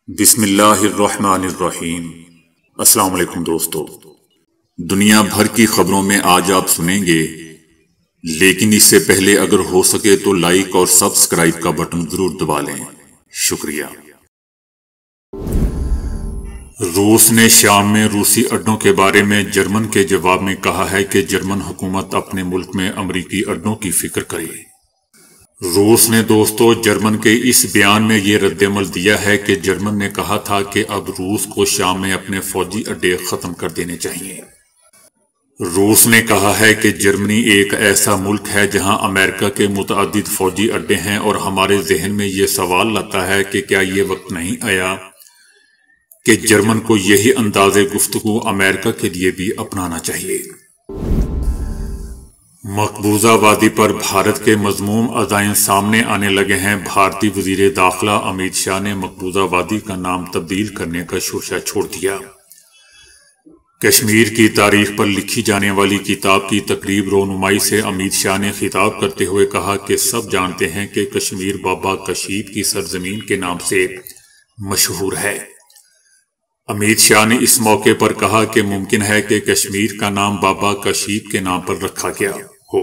بسم اللہ الرحمن الرحیم۔ السلام علیکم دوستو، دنیا بھر کی خبروں میں آج آپ سنیں گے، لیکن اس سے پہلے اگر ہو سکے تو لائک اور سبسکرائب کا بٹن ضرور دبا لیں۔ شکریہ۔ روس نے شام میں روسی اڈوں کے بارے میں جرمن کے جواب میں کہا ہے کہ جرمن حکومت اپنے ملک میں امریکی اڈوں کی فکر کرے۔ روس نے جرمن کے اس بیان میں یہ رد عمل دیا ہے کہ جرمن نے کہا تھا کہ اب روس کو شام میں اپنے فوجی اڈے ختم کر دینے چاہیے۔ روس نے کہا ہے کہ جرمنی ایک ایسا ملک ہے جہاں امریکہ کے متعدد فوجی اڈے ہیں، اور ہمارے ذہن میں یہ سوال لاتا ہے کہ کیا یہ وقت نہیں آیا کہ جرمن کو یہی انداز گفتگو امریکہ کے لیے بھی اپنانا چاہیے۔ مقبوضہ وادی پر بھارت کے مذموم عزائم سامنے آنے لگے ہیں۔ بھارتی وزیر داخلہ امیت شاہ نے مقبوضہ وادی کا نام تبدیل کرنے کا شوشہ چھوڑ دیا۔ کشمیر کی تاریخ پر لکھی جانے والی کتاب کی تقریب رونمائی سے امیت شاہ نے خطاب کرتے ہوئے کہا کہ سب جانتے ہیں کہ کشمیر بابا کشیپ کی سرزمین کے نام سے مشہور ہے۔ امیت شاہ نے اس موقع پر کہا کہ ممکن ہے کہ کشمیر کا نام بابا کشیپ کے نام پر رکھا گیا ہو،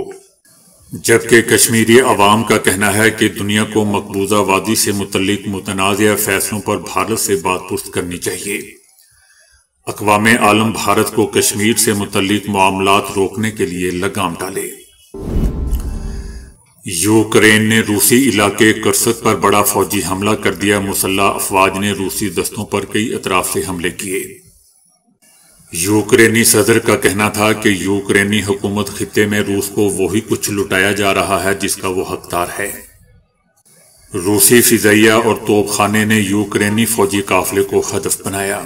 جبکہ کشمیری عوام کا کہنا ہے کہ دنیا کو مقبوضہ وادی سے متعلق متنازع فیصلوں پر بھارت سے بات پرس کرنی چاہیے۔ اقوام عالم بھارت کو کشمیر سے متعلق معاملات روکنے کے لیے لگام ڈالے۔ یوکرین نے روسی علاقے کرسک پر بڑا فوجی حملہ کر دیا۔ مسلح افواج نے روسی دستوں پر کئی اطراف سے حملے کیے۔ یوکرینی صدر کا کہنا تھا کہ یوکرینی حکومت خطے میں روس کو وہی کچھ لٹایا جا رہا ہے جس کا وہ حقدار ہے۔ روسی فضائیہ اور توپ خانے نے یوکرینی فوجی قافلے کو ہدف بنایا۔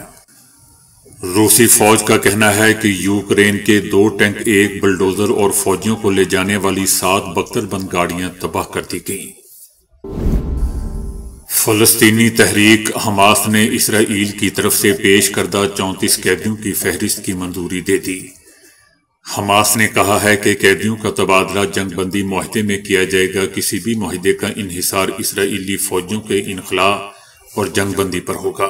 روسی فوج کا کہنا ہے کہ یوکرین کے 2 ٹینک، 1 بلڈوزر اور فوجیوں کو لے جانے والی 7 بختر بند گاڑیاں تباہ کر دی گئیں۔ فلسطینی تحریک حماس نے اسرائیل کی طرف سے پیش کردہ 34 قیدیوں کی فہرست کی منظوری دے دی۔ حماس نے کہا ہے کہ قیدیوں کا تبادلہ جنگ بندی معاہدے میں کیا جائے گا۔ کسی بھی معاہدے کا انحصار اسرائیلی فوجیوں کے انخلاء اور جنگ بندی پر ہوگا۔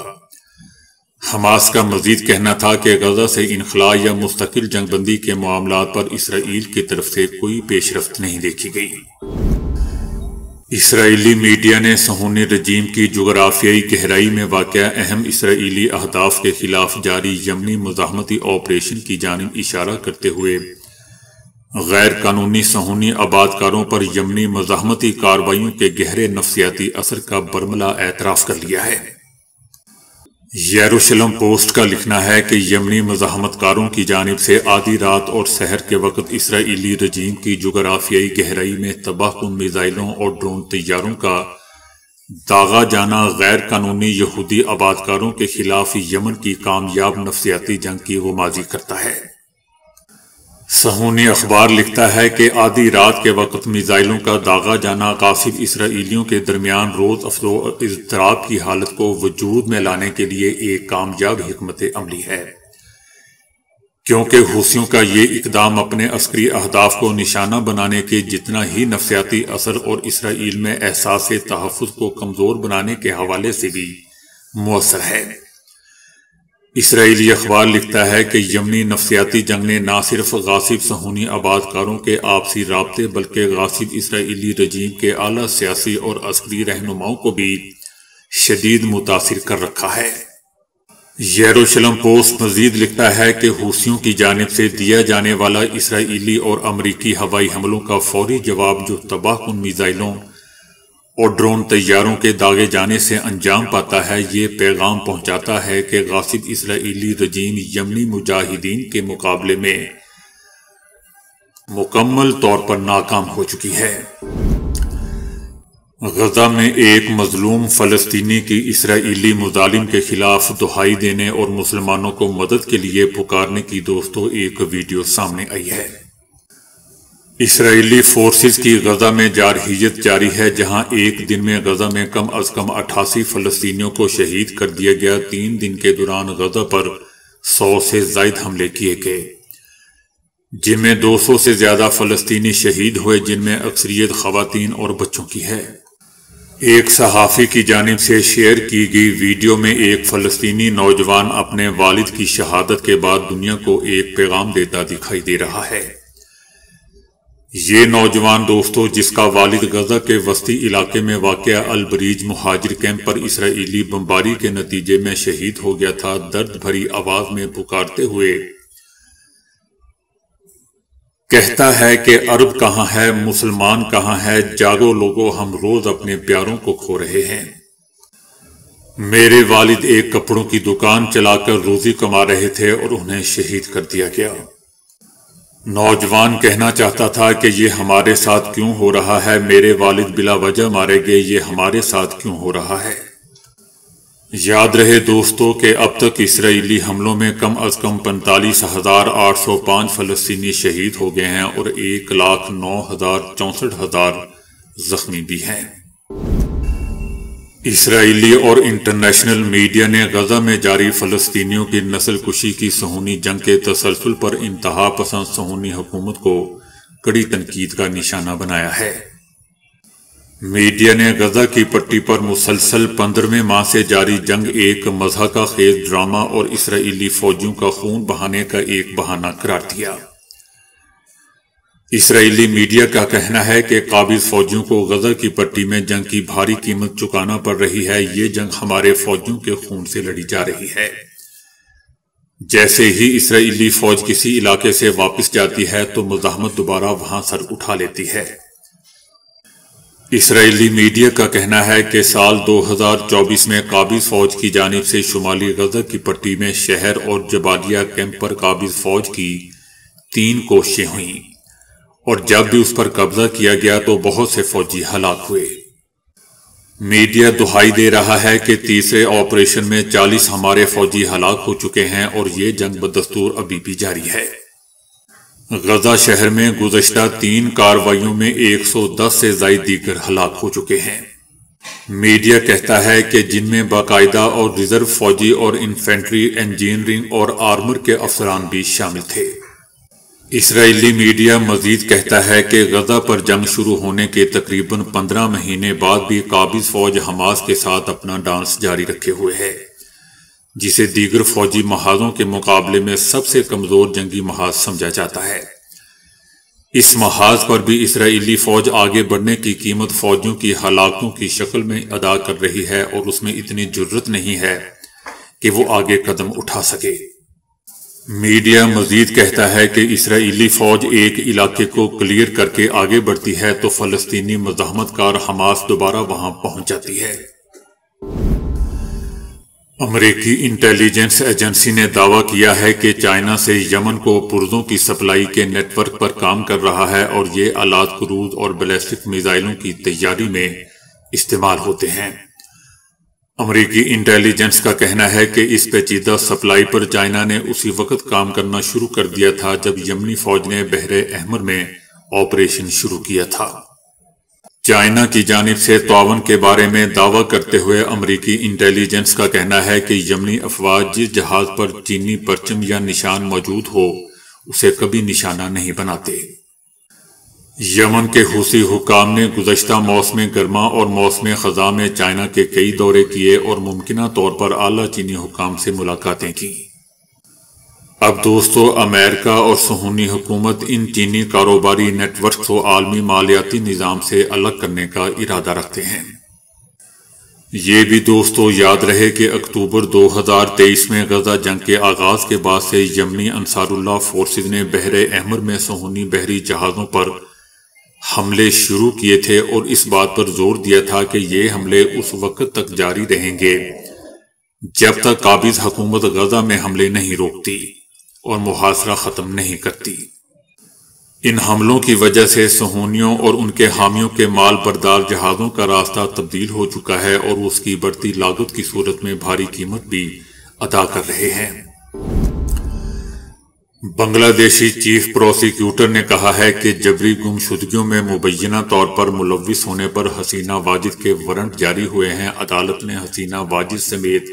حماس کا مزید کہنا تھا کہ غزہ سے انخلاء یا مستقل جنگ بندی کے معاملات پر اسرائیل کی طرف سے کوئی پیش رفت نہیں دیکھی گئی۔ اسرائیلی میڈیا نے صہیونی رجیم کی جغرافیائی گہرائی میں واقع اہم اسرائیلی اہداف کے خلاف جاری یمنی مزاحمتی آپریشن کی جانب اشارہ کرتے ہوئے غیر قانونی صہیونی آباد کاروں پر یمنی مزاحمتی کارروائیوں کے گہرے نفسیاتی اثر کا برملا اعتراف کر لیا ہے۔ یروشلم پوسٹ کا لکھنا ہے کہ یمنی مزاحمت کاروں کی جانب سے آدھی رات اور سحر کے وقت اسرائیلی رجیم کی جغرافیائی گہرائی میں تباہ کن میزائلوں اور ڈرون طیاروں کا داغا جانا غیر قانونی یہودی آباد کاروں کے خلاف یمن کی کامیاب نفسیاتی جنگ کی غمازی کرتا ہے۔ صہیونی اخبار لکھتا ہے کہ آدھی رات کے وقت میزائلوں کا داغا جانا غاصب اسرائیلیوں کے درمیان روز افزو اضطراب کی حالت کو وجود میں لانے کے لیے ایک کامیاب حکمت عملی ہے، کیونکہ حوثیوں کا یہ اقدام اپنے عسکری اہداف کو نشانہ بنانے کے جتنا ہی نفسیاتی اثر اور اسرائیل میں احساس تحفظ کو کمزور بنانے کے حوالے سے بھی مؤثر ہے۔ اسرائیلی اخبار لکھتا ہے کہ یمنی نفسیاتی جنگ نے نہ صرف غاصب صہیونی آباد کاروں کے آپسی رابطے بلکہ غاصب اسرائیلی رجیم کے اعلیٰ سیاسی اور عسکری رہنماؤں کو بھی شدید متاثر کر رکھا ہے۔ یروشلم پوسٹ مزید لکھتا ہے کہ حوثیوں کی جانب سے دیا جانے والا اسرائیلی اور امریکی ہوائی حملوں کا فوری جواب جو تباہ کن میزائلوں اور ڈرون طیاروں کے داغے جانے سے انجام پاتا ہے، یہ پیغام پہنچاتا ہے کہ غاصب اسرائیلی رجیم یمنی مجاہدین کے مقابلے میں مکمل طور پر ناکام ہو چکی ہے۔ غزہ میں ایک مظلوم فلسطینی کی اسرائیلی مظالم کے خلاف دہائی دینے اور مسلمانوں کو مدد کے لیے پکارنے کی ایک ویڈیو سامنے آئی ہے۔ اسرائیلی فورسز کی غزہ میں جارحیت جاری ہے، جہاں ایک دن میں غزہ میں کم از کم 88 فلسطینیوں کو شہید کر دیا گیا۔ 3 دن کے دوران غزہ پر 100 سے زائد حملے کیے گئے، جن میں 200 سے زیادہ فلسطینی شہید ہوئے، جن میں اکثریت خواتین اور بچوں کی ہے۔ ایک صحافی کی جانب سے شیئر کی گئی ویڈیو میں ایک فلسطینی نوجوان اپنے والد کی شہادت کے بعد دنیا کو ایک پیغام دیتا دکھائی دے رہا ہے۔ یہ نوجوان دوستو، جس کا والد غزہ کے وسطی علاقے میں واقع البریج مہاجر کیمپ پر اسرائیلی بمباری کے نتیجے میں شہید ہو گیا تھا، درد بھری آواز میں پکارتے ہوئے کہتا ہے کہ عرب کہاں ہے، مسلمان کہاں ہے، جاگو لوگو، ہم روز اپنے پیاروں کو کھو رہے ہیں۔ میرے والد ایک کپڑوں کی دکان چلا کر روزی کما رہے تھے اور انہیں شہید کر دیا گیا۔ نوجوان کہنا چاہتا تھا کہ یہ ہمارے ساتھ کیوں ہو رہا ہے، میرے والد بلا وجہ مارے گئے، یہ ہمارے ساتھ کیوں ہو رہا ہے۔ یاد رہے دوستو کہ اب تک اسرائیلی حملوں میں کم از کم 45,805 فلسطینی شہید ہو گئے ہیں اور 1,09,64,000 زخمی بھی ہیں۔ اسرائیلی اور انٹرنیشنل میڈیا نے غزہ میں جاری فلسطینیوں کی نسل کشی کی صہیونی جنگ کے تسلسل پر انتہا پسند صہیونی حکومت کو کڑی تنقید کا نشانہ بنایا ہے۔ میڈیا نے غزہ کی پٹی پر مسلسل 15ویں ماہ سے جاری جنگ ایک مضحکہ خیز ڈرامہ اور اسرائیلی فوجیوں کا خون بہانے کا ایک بہانہ قرار دیا۔ اسرائیلی میڈیا کا کہنا ہے کہ قابض فوجیوں کو غزہ کی پٹی میں جنگ کی بھاری قیمت چکانا پڑ رہی ہے، یہ جنگ ہمارے فوجیوں کے خون سے لڑی جا رہی ہے۔ جیسے ہی اسرائیلی فوج کسی علاقے سے واپس جاتی ہے تو مزاحمت دوبارہ وہاں سر اٹھا لیتی ہے۔ اسرائیلی میڈیا کا کہنا ہے کہ سال 2024 میں قابض فوج کی جانب سے شمالی غزہ کی پٹی میں شہر اور جبالیہ کیمپ پر قابض فوج کی 3 کوششیں ہوئیں اور جب بھی اس پر قبضہ کیا گیا تو بہت سے فوجی ہلاک ہوئے۔ میڈیا دہائی دے رہا ہے کہ تیسرے آپریشن میں 40 ہمارے فوجی ہلاک ہو چکے ہیں اور یہ جنگ بدستور ابھی بھی جاری ہے۔ غزہ شہر میں گزشتہ 3 کارروائیوں میں 110 سے زائد دیگر ہلاک ہو چکے ہیں۔ میڈیا کہتا ہے کہ جن میں باقاعدہ اور ریزرو فوجی اور انفینٹری، انجینئرنگ اور آرمر کے افسران بھی شامل تھے۔ اسرائیلی میڈیا مزید کہتا ہے کہ غزہ پر جنگ شروع ہونے کے تقریباً 15 مہینے بعد بھی قابض فوج حماس کے ساتھ اپنا ڈانس جاری رکھے ہوئے ہے، جسے دیگر فوجی محاذوں کے مقابلے میں سب سے کمزور جنگی محاذ سمجھا جاتا ہے۔ اس محاذ پر بھی اسرائیلی فوج آگے بڑھنے کی قیمت فوجیوں کی ہلاکتوں کی شکل میں ادا کر رہی ہے اور اس میں اتنی جرت نہیں ہے کہ وہ آگے قدم اٹھا سکے۔ میڈیا مزید کہتا ہے کہ اسرائیلی فوج ایک علاقے کو کلیئر کر کے آگے بڑھتی ہے تو فلسطینی مزاحمت کار حماس دوبارہ وہاں پہنچ جاتی ہے۔ امریکی انٹیلیجنس ایجنسی نے دعویٰ کیا ہے کہ چائنا سے یمن کو پرزوں کی سپلائی کے نیٹ ورک پر کام کر رہا ہے اور یہ آلات کروز اور بیلسٹک میزائلوں کی تیاری میں استعمال ہوتے ہیں۔ امریکی انٹیلیجنس کا کہنا ہے کہ اس پیچیدہ سپلائی پر چائنا نے اسی وقت کام کرنا شروع کر دیا تھا جب یمنی فوج نے بحر احمر میں آپریشن شروع کیا تھا۔ چائنا کی جانب سے تعاون کے بارے میں دعویٰ کرتے ہوئے امریکی انٹیلیجنس کا کہنا ہے کہ یمنی افواج جس جہاز پر چینی پرچم یا نشان موجود ہو اسے کبھی نشانہ نہیں بناتے۔ یمن کے حوثی حکام نے گزشتہ موسم گرما اور موسم خزاں میں چائنا کے کئی دورے کیے اور ممکنہ طور پر اعلیٰ چینی حکام سے ملاقاتیں کی۔ اب دوستو، امریکہ اور صہیونی حکومت ان چینی کاروباری نیٹ ورک کو عالمی مالیاتی نظام سے الگ کرنے کا ارادہ رکھتے ہیں۔ یہ بھی دوستو یاد رہے کہ اکتوبر 2023 میں غزہ جنگ کے آغاز کے بعد سے یمنی انصار اللہ فورسز نے بحر احمر میں صہیونی بحری جہازوں پر حملے شروع کیے تھے اور اس بات پر زور دیا تھا کہ یہ حملے اس وقت تک جاری رہیں گے جب تک قابض حکومت غزہ میں حملے نہیں روکتی اور محاصرہ ختم نہیں کرتی۔ ان حملوں کی وجہ سے صہیونیوں اور ان کے حامیوں کے مال بردار جہازوں کا راستہ تبدیل ہو چکا ہے اور اس کی بڑھتی لاگت کی صورت میں بھاری قیمت بھی ادا کر رہے ہیں۔ بنگلہ دیشی چیف پروسیکیوٹر نے کہا ہے کہ جبری گمشدگیوں میں مبینہ طور پر ملوث ہونے پر حسینہ واجد کے وارنٹ جاری ہوئے ہیں۔ عدالت نے حسینہ واجد سمیت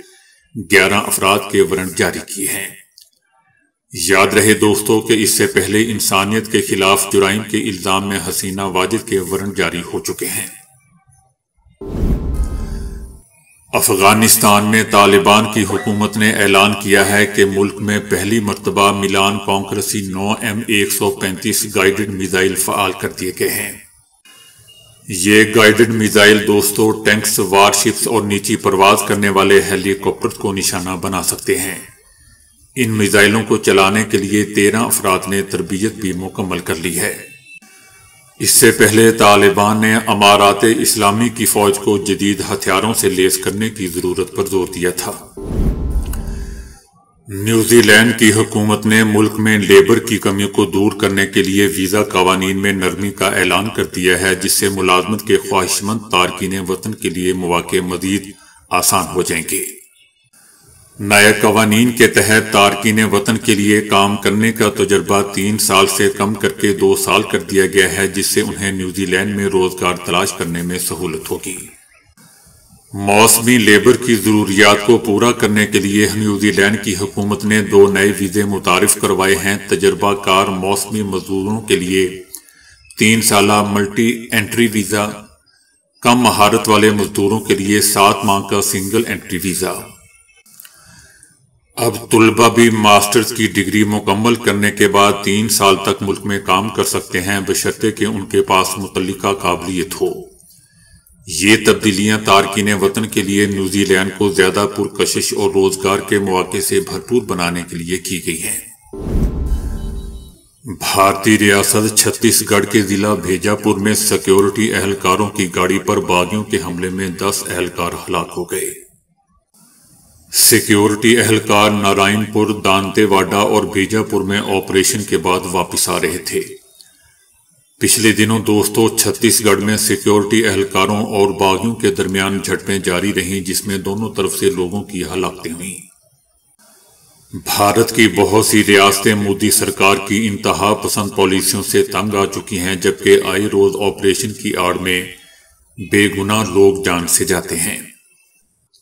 11 افراد کے وارنٹ جاری کیے ہیں۔ یاد رہے دوستو کہ اس سے پہلے انسانیت کے خلاف جرائم کے الزام میں حسینہ واجد کے وارنٹ جاری ہو چکے ہیں۔ افغانستان میں طالبان کی حکومت نے اعلان کیا ہے کہ ملک میں پہلی مرتبہ میلان کانکرسی 9M135 گائیڈڈ میزائل فعال کر دیے گئے ہیں۔ یہ گائیڈڈ میزائل دوستو ٹینکس، وارشپس اور نیچی پرواز کرنے والے ہیلی کاپٹر کو نشانہ بنا سکتے ہیں۔ ان میزائلوں کو چلانے کے لیے 13 افراد نے تربیت بھی مکمل کر لی ہے۔ اس سے پہلے طالبان نے امارات اسلامی کی فوج کو جدید ہتھیاروں سے لیس کرنے کی ضرورت پر زور دیا تھا۔ نیوزی لینڈ کی حکومت نے ملک میں لیبر کی کمی کو دور کرنے کے لیے ویزا قوانین میں نرمی کا اعلان کر دیا ہے، جس سے ملازمت کے خواہشمند تارکین وطن کے لیے مواقع مزید آسان ہو جائیں گے۔ نئے قوانین کے تحت تارکین وطن کے لیے کام کرنے کا تجربہ 3 سال سے کم کر کے 2 سال کر دیا گیا ہے، جس سے انہیں نیوزی لینڈ میں روزگار تلاش کرنے میں سہولت ہوگی۔ موسمی لیبر کی ضروریات کو پورا کرنے کے لیے نیوزی لینڈ کی حکومت نے 2 نئے ویزے متعارف کروائے ہیں۔ تجربہ کار موسمی مزدوروں کے لیے 3 سالہ ملٹی انٹری ویزا، کم مہارت والے مزدوروں کے لیے 7 ماہ کا سنگل انٹری ویزا۔ اب طلبہ بھی ماسٹرز کی ڈگری مکمل کرنے کے بعد 3 سال تک ملک میں کام کر سکتے ہیں، بشرطے کہ ان کے پاس متعلقہ قابلیت ہو۔ یہ تبدیلیاں تارکین وطن کے لیے نیوزی لینڈ کو زیادہ پرکشش اور روزگار کے مواقع سے بھرپور بنانے کے لیے کی گئی ہیں۔ بھارتی ریاست چھتیس گڑھ کے ضلع بھیجا پور میں سیکیورٹی اہلکاروں کی گاڑی پر باغیوں کے حملے میں 10 اہلکار ہلاک ہو گئے۔ سیکیورٹی اہلکار نارائن پور، دانتے واڈا اور بھیجا پور میں آپریشن کے بعد واپس آ رہے تھے۔ پچھلے دنوں دوستو چھتیس گڑھ میں سیکیورٹی اہلکاروں اور باغیوں کے درمیان جھڑپیں جاری رہیں، جس میں دونوں طرف سے لوگوں کی ہلاکتیں ہوئیں۔ بھارت کی بہت سی ریاستیں مودی سرکار کی انتہا پسند پالیسیوں سے تنگ آ چکی ہیں، جبکہ آئی روز آپریشن کی آڑ میں بے گناہ لوگ جان سے جاتے ہیں۔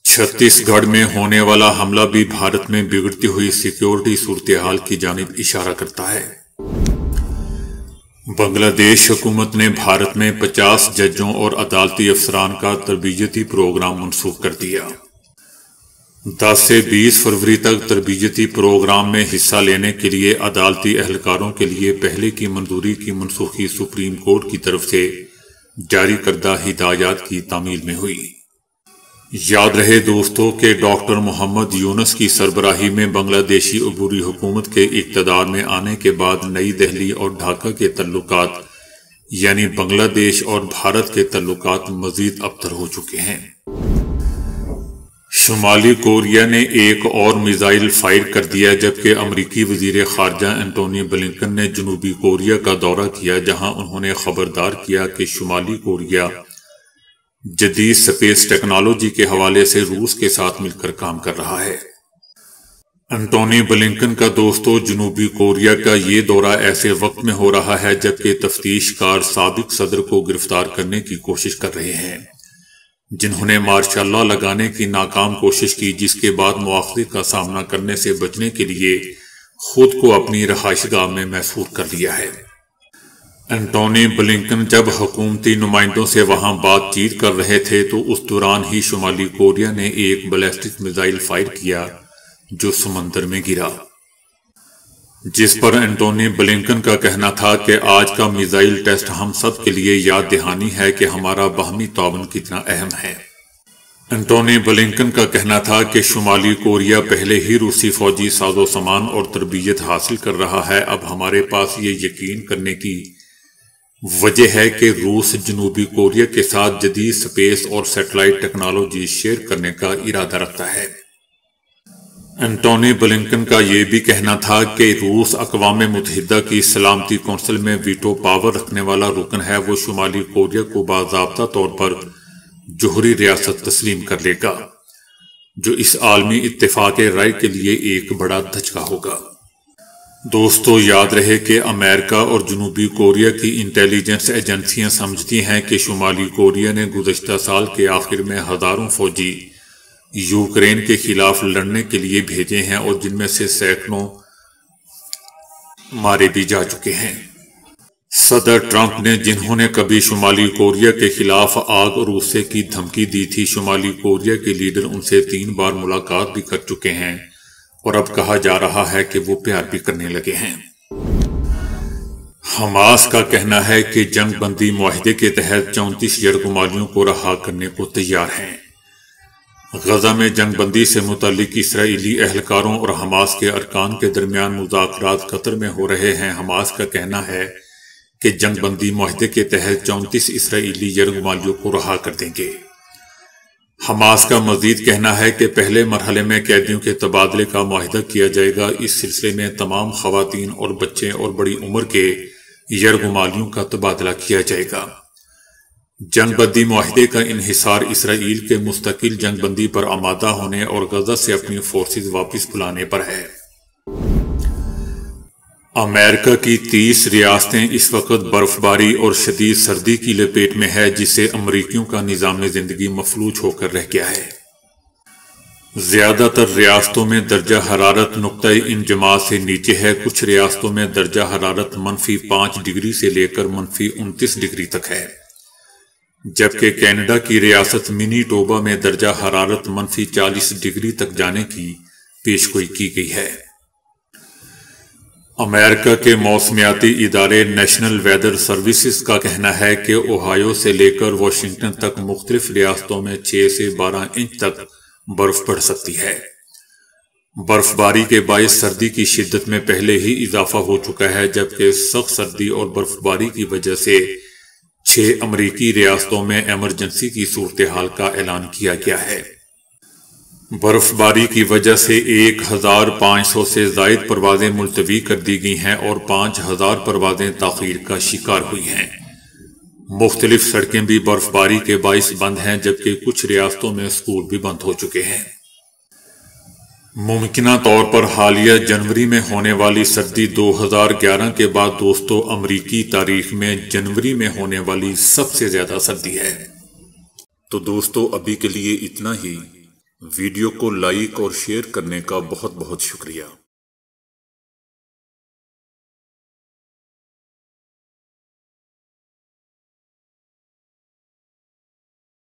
چھتیس گڑھ میں ہونے والا حملہ بھی بھارت میں بگڑتی ہوئی سیکیورٹی صورتحال کی جانب اشارہ کرتا ہے۔ بنگلہ دیش حکومت نے بھارت میں 50 ججوں اور عدالتی افسران کا تربیتی پروگرام منسوخ کر دیا۔ 10 سے 20 فروری تک تربیتی پروگرام میں حصہ لینے کے لیے عدالتی اہلکاروں کے لیے پہلے کی منظوری کی منسوخی سپریم کورٹ کی طرف سے جاری کردہ ہدایات کی تعمیل میں ہوئی۔ یاد رہے دوستو کہ ڈاکٹر محمد یونس کی سربراہی میں بنگلہ دیشی عبوری حکومت کے اقتدار میں آنے کے بعد نئی دہلی اور ڈھاکہ کے تعلقات یعنی بنگلہ دیش اور بھارت کے تعلقات مزید ابتر ہو چکے ہیں۔ شمالی کوریا نے ایک اور میزائل فائر کر دیا، جبکہ امریکی وزیر خارجہ اینٹونی بلنکن نے جنوبی کوریا کا دورہ کیا، جہاں انہوں نے خبردار کیا کہ شمالی کوریا جدید سپیس ٹیکنالوجی کے حوالے سے روس کے ساتھ مل کر کام کر رہا ہے۔ اینٹونی بلنکن کا دوستو جنوبی کوریا کا یہ دورہ ایسے وقت میں ہو رہا ہے جبکہ تفتیش کار سابق صدر کو گرفتار کرنے کی کوشش کر رہے ہیں، جنہوں نے مارشل لا لگانے کی ناکام کوشش کی، جس کے بعد مواخذے کا سامنا کرنے سے بچنے کے لیے خود کو اپنی رہائش گاہ میں محفوظ کر لیا ہے۔ اینٹونی بلنکن جب حکومتی نمائندوں سے وہاں بات چیت کر رہے تھے تو اس دوران ہی شمالی کوریا نے ایک بیلسٹک میزائل فائر کیا جو سمندر میں گرا، جس پر اینٹونی بلنکن کا کہنا تھا کہ آج کا میزائل ٹیسٹ ہم سب کے لیے یاد دہانی ہے کہ ہمارا باہمی تعاون کتنا اہم ہے۔ اینٹونی بلنکن کا کہنا تھا کہ شمالی کوریا پہلے ہی روسی فوجی ساز و سامان اور تربیت حاصل کر رہا ہے، اب ہمارے پاس یہ یقین کرنے کی وجہ ہے کہ روس جنوبی کوریا کے ساتھ جدید سپیس اور سیٹلائٹ ٹیکنالوجی شیئر کرنے کا ارادہ رکھتا ہے۔ اینٹونی بلنکن کا یہ بھی کہنا تھا کہ روس اقوام متحدہ کی سلامتی کونسل میں ویٹو پاور رکھنے والا رکن ہے، وہ شمالی کوریا کو باضابطہ طور پر جوہری ریاست تسلیم کر لے گا، جو اس عالمی اتفاق رائے کے لیے ایک بڑا دھچکا ہوگا۔ دوستو یاد رہے کہ امریکہ اور جنوبی کوریا کی انٹیلیجنس ایجنسیاں سمجھتی ہیں کہ شمالی کوریا نے گزشتہ سال کے آخر میں ہزاروں فوجی یوکرین کے خلاف لڑنے کے لیے بھیجے ہیں، اور جن میں سے سینکڑوں مارے بھی جا چکے ہیں۔ صدر ٹرمپ نے جنہوں نے کبھی شمالی کوریا کے خلاف آگ روسے کی دھمکی دی تھی، شمالی کوریا کے لیڈر ان سے 3 بار ملاقات بھی کر چکے ہیں اور اب کہا جا رہا ہے کہ وہ پیار بھی کرنے لگے ہیں۔ حماس کا کہنا ہے کہ جنگ بندی معاہدے کے تحت 34 یرغمالیوں کو رہا کرنے کو تیار ہیں۔ غزہ میں جنگ بندی سے متعلق اسرائیلی اہلکاروں اور حماس کے ارکان کے درمیان مذاکرات قطر میں ہو رہے ہیں۔ حماس کا کہنا ہے کہ جنگ بندی معاہدے کے تحت 34 اسرائیلی یرغمالیوں کو رہا کر دیں گے۔ حماس کا مزید کہنا ہے کہ پہلے مرحلے میں قیدیوں کے تبادلے کا معاہدہ کیا جائے گا۔ اس سلسلے میں تمام خواتین اور بچے اور بڑی عمر کے یرغمالیوں کا تبادلہ کیا جائے گا۔ جنگ بندی معاہدے کا انحصار اسرائیل کے مستقل جنگ بندی پر آمادہ ہونے اور غزہ سے اپنی فورسز واپس بلانے پر ہے۔ امریکہ کی 30 ریاستیں اس وقت برف باری اور شدید سردی کی لپیٹ میں ہے، جس سے امریکیوں کا نظام زندگی مفلوج ہو کر رہ گیا ہے۔ زیادہ تر ریاستوں میں درجہ حرارت نقطۂ انجماد سے نیچے ہے۔ کچھ ریاستوں میں درجہ حرارت -5 ڈگری سے لے کر -29 ڈگری تک ہے، جبکہ کینیڈا کی ریاست منیٹوبا میں درجہ حرارت -40 ڈگری تک جانے کی پیشگوئی کی گئی ہے۔ امریکہ کے موسمیاتی ادارے نیشنل ویدر سروسز کا کہنا ہے کہ اوہایو سے لے کر واشنگٹن تک مختلف ریاستوں میں 6 سے 12 انچ تک برف پڑ سکتی ہے۔ برف باری کے باعث سردی کی شدت میں پہلے ہی اضافہ ہو چکا ہے، جبکہ سخت سردی اور برف باری کی وجہ سے 6 امریکی ریاستوں میں ایمرجنسی کی صورتحال کا اعلان کیا گیا ہے۔ برف باری کی وجہ سے 1500 سے زائد پروازیں ملتوی کر دی گئی ہیں اور 5000 پروازیں تاخیر کا شکار ہوئی ہیں۔ مختلف سڑکیں بھی برف باری کے باعث بند ہیں، جبکہ کچھ ریاستوں میں اسکول بھی بند ہو چکے ہیں۔ ممکنہ طور پر حالیہ جنوری میں ہونے والی سردی 2011 کے بعد دوستو امریکی تاریخ میں جنوری میں ہونے والی سب سے زیادہ سردی ہے۔ تو دوستو ابھی کے لیے اتنا ہی۔ ویڈیو کو لائک اور شیئر کرنے کا بہت بہت شکریہ۔